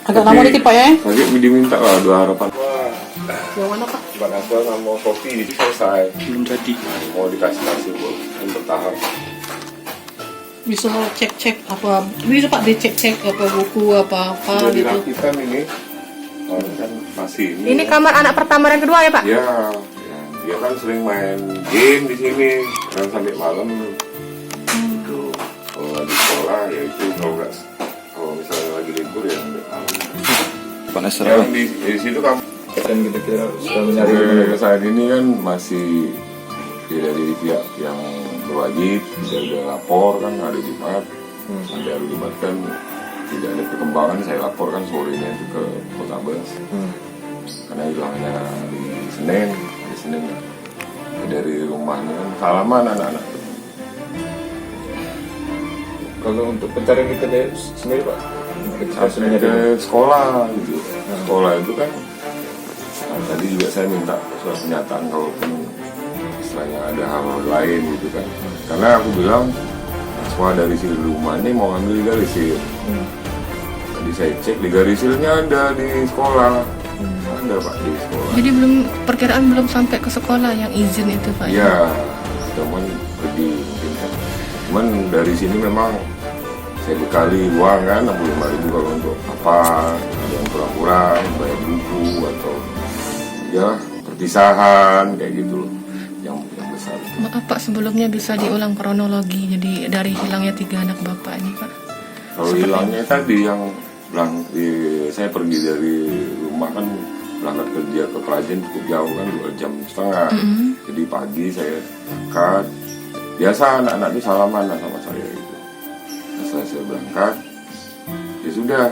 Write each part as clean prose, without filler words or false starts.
Agak lama dikit Pak ya? Lagi diminta lah 2 harapan. Wah, Yang mana Pak? bakso sama kopi itu selesai. Belum jadi. Mau dikasih Bu untuk tahap. Bisa cek-cek apa? Bisa Pak dicek-cek apa buku apa-apa Sudah gitu. dirapikan ini. Kan masih Ini kamar anak pertama dan kedua ya Pak? Ya, dia kan sering main game di sini kan sampai malam. Itu kalau lagi sekolah ya itu kalau misalnya lagi libur ya sampai malam. Panas Ya, di situ kamu kan kita sudah mencari sampai saat ini kan masih dari pihak yang berwajib sudah lapor kan hari Jumat sampai hari Jumat kan tidak ada perkembangan. Saya laporkan sorenya itu ke Poltabes karena hilangnya di Senin dari rumahnya kan salaman anak-anak. kalau untuk pencarian kita sendiri Pak, kita Sampai ke sekolah gitu. Sekolah itu kan tadi juga saya minta surat pernyataan kalaupun istilahnya ada hal lain gitu kan, karena aku bilang semua dari si rumah ini mau ngambil liga risil. Tadi saya cek liga risilnya ada di sekolah, ada Pak di sekolah. Jadi perkiraan belum sampai ke sekolah yang izin itu Pak? Iya, cuman pergi mungkin kan. Cuman dari sini memang saya bekali uang kan 65.000 kalau untuk apa, ada yang kurang-kurang, bayar buku atau ya perpisahan kayak gitu loh, yang besar. Maaf Pak, sebelumnya bisa diulang kronologi jadi dari hilangnya 3 anak Bapak ini Pak? Kalau hilangnya tadi yang saya pergi dari rumah kan berangkat kerja ke Prajen cukup jauh kan 2,5 jam. Jadi pagi saya berangkat, biasa anak-anak itu salaman lah sama saya gitu. Setelah saya berangkat, ya sudah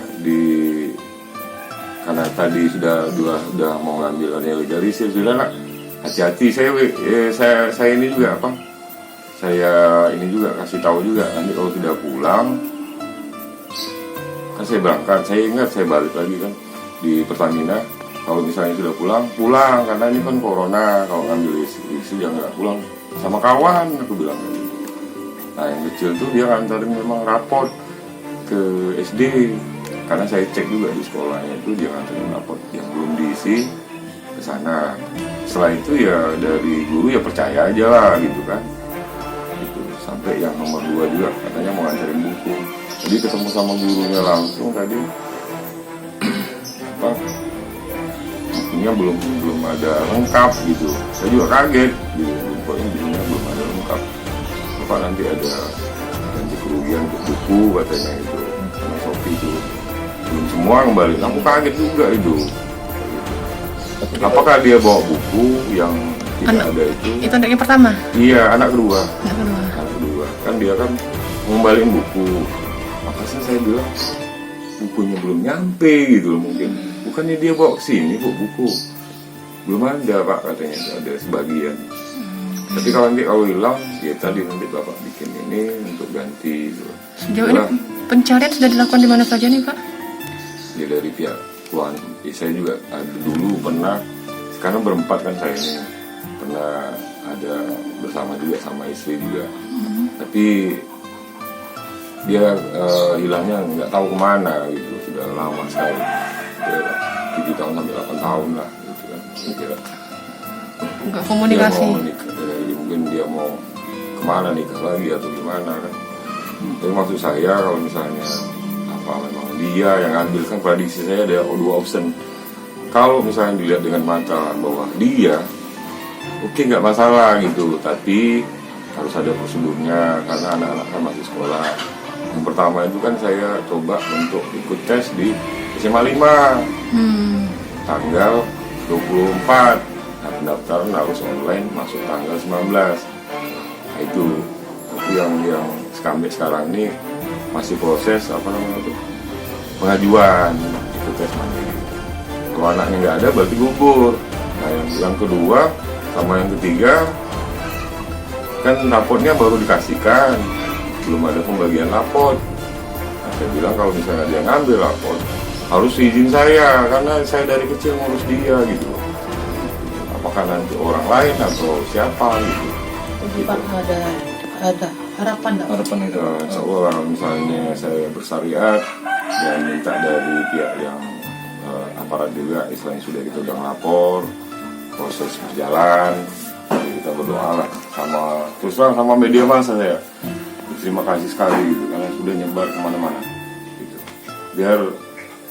karena tadi sudah mau ngambil legalisir, sudah nak hati-hati saya ini juga apa? Saya ini juga kasih tahu juga nanti kalau sudah pulang, kan saya berangkat, saya ingat saya balik lagi kan di Pertamina. Kalau misalnya sudah pulang karena ini kan corona, kalau ngambil isu jangan nggak pulang sama kawan, aku bilang gitu. Nah yang kecil tuh dia nganterin memang raport ke SD, karena saya cek juga di sekolahnya itu dia nganterin raport yang belum diisi ke sana. Setelah itu ya dari guru ya percaya aja lah gitu kan. Gitu. Sampai yang nomor 2 juga katanya mau nganterin buku. Jadi ketemu sama gurunya langsung tadi, apa? Bukunya belum ada lengkap gitu. Saya juga kaget gitu. Bukunya belum ada lengkap. Apa nanti ada ganti kerugian untuk buku katanya itu. Karena Shopee itu belum semua kembali. Aku kaget juga itu. Apakah dia bawa buku yang tidak ada itu? Itu anak yang pertama? Iya, anak kedua. Anak kedua. Kan dia kan ngembaliin buku. Makanya saya bilang bukunya belum nyampe gitu loh mungkin. Bukannya dia bawa ke sini buku. Belum ada Pak katanya, ada sebagian. Tapi kalau hilang, ya tadi nanti Bapak bikin ini untuk ganti gitu. Sejauh ini pencarian sudah dilakukan di mana saja nih Pak? Ya dari pihak keluarga, saya juga ada dulu pernah, sekarang berempat kan saya ini pernah ada bersama juga sama istri juga, tapi dia hilangnya nggak tahu kemana gitu, sudah lama sekali, 7 tahun sampai 8 tahun lah gitu kan, kira Enggak komunikasi? Dia mau nikah, jadi mungkin dia mau kemana nikah lagi atau gimana kan. Tapi maksud saya kalau misalnya apa memang dia yang ambil, kan prediksi saya ada 2 option. Kalau misalnya dilihat dengan mata bahwa dia oke, nggak masalah gitu, tapi harus ada prosedurnya karena anak-anak kan masih sekolah. Yang pertama itu kan saya coba untuk ikut tes di SMA 5 tanggal 24. Nah, pendaftaran harus online masuk tanggal 19. Nah itu. Tapi yang sekarang ini masih proses apa namanya itu pengajuan ikut tes mandiri. Kalau anaknya nggak ada berarti gugur. Nah yang kedua sama yang ketiga kan raportnya baru dikasihkan, belum ada pembagian raport. Nah, saya bilang kalau misalnya dia ngambil raport harus izin saya karena saya dari kecil ngurus dia gitu. Apakah nanti orang lain atau siapa gitu. Jadi Pak harapan nggak? Harapan itu. Insya Allah kalau misalnya saya bersyariat dan minta dari pihak yang aparat juga, istilahnya sudah kita udah lapor, proses berjalan, jadi kita berdoa lah terus terang sama media massa saya. Terima kasih sekali gitu karena sudah nyebar kemana-mana gitu. Biar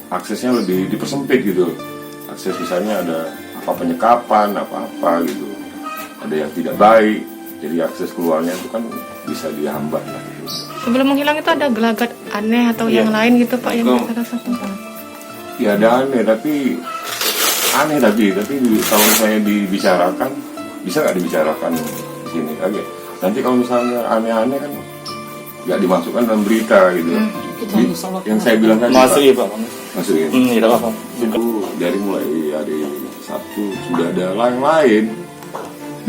aksesnya lebih dipersempit gitu. Akses misalnya ada apa penyekapan apa gitu. Ada yang tidak baik, jadi akses keluarnya itu kan bisa dihambat lah gitu. Sebelum menghilang itu ada gelagat aneh atau Iya. yang lain gitu Pak yang Betul. kita rasakan? Ya ada aneh tapi kalau misalnya dibicarakan bisa nggak dibicarakan di sini aja. Nanti kalau misalnya aneh-aneh kan nggak dimasukkan dalam berita gitu. Kita harus sholat. Yang saya bilang tadi Masuk Pak, ya Pak. masukin. Iya tak apa. Itu dari mulai hari Sabtu sudah ada lain-lain.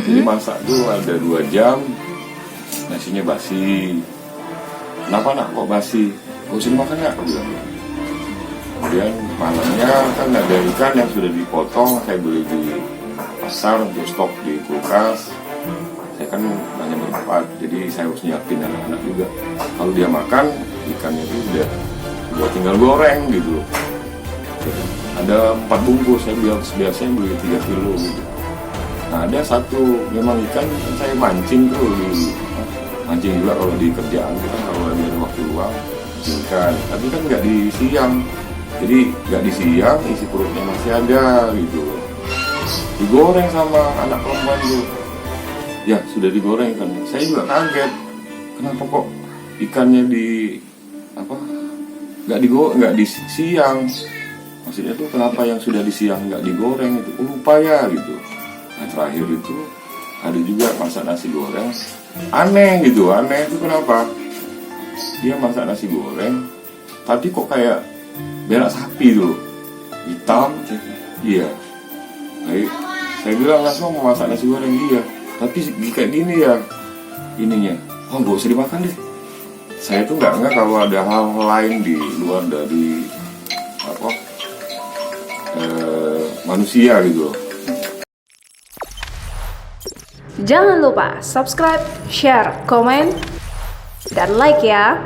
Jadi masak tuh ada 2 jam, nasinya basi. Kenapa nak kok basi? Kok sini makan nggak? Aku bilang. Kemudian malamnya kan ada ikan yang sudah dipotong, saya beli di pasar untuk stok di kulkas. Saya kan banyak berempat, jadi saya harus nyiapin anak-anak juga. Kalau dia makan, ikannya itu udah tinggal goreng gitu. Ada 4 bungkus, saya biasanya beli 3 kilo gitu. Nah ada satu memang ikan saya mancing tuh mancing juga kalau di kerjaan kan kalau ada waktu luang ikan, tapi kan nggak di siang. Jadi nggak di siang isi perutnya masih ada gitu. Digoreng sama anak perempuan tuh. Ya sudah digoreng kan. Saya juga kaget. Kenapa kok ikannya nggak di siang? Maksudnya tuh kenapa yang sudah di siang nggak digoreng itu? Lupa ya gitu. Nah terakhir itu ada juga masak nasi goreng. Aneh itu kenapa? Dia masak nasi goreng, tapi kok kayak berak sapi tuh, hitam. Iya. Baik, saya bilang langsung mau masak nasi goreng dia, tapi kayak gini ya ininya. Oh nggak usah dimakan deh. Saya tuh nggak kalau ada hal lain di luar dari manusia gitu. Jangan lupa subscribe, share, komen, dan like ya.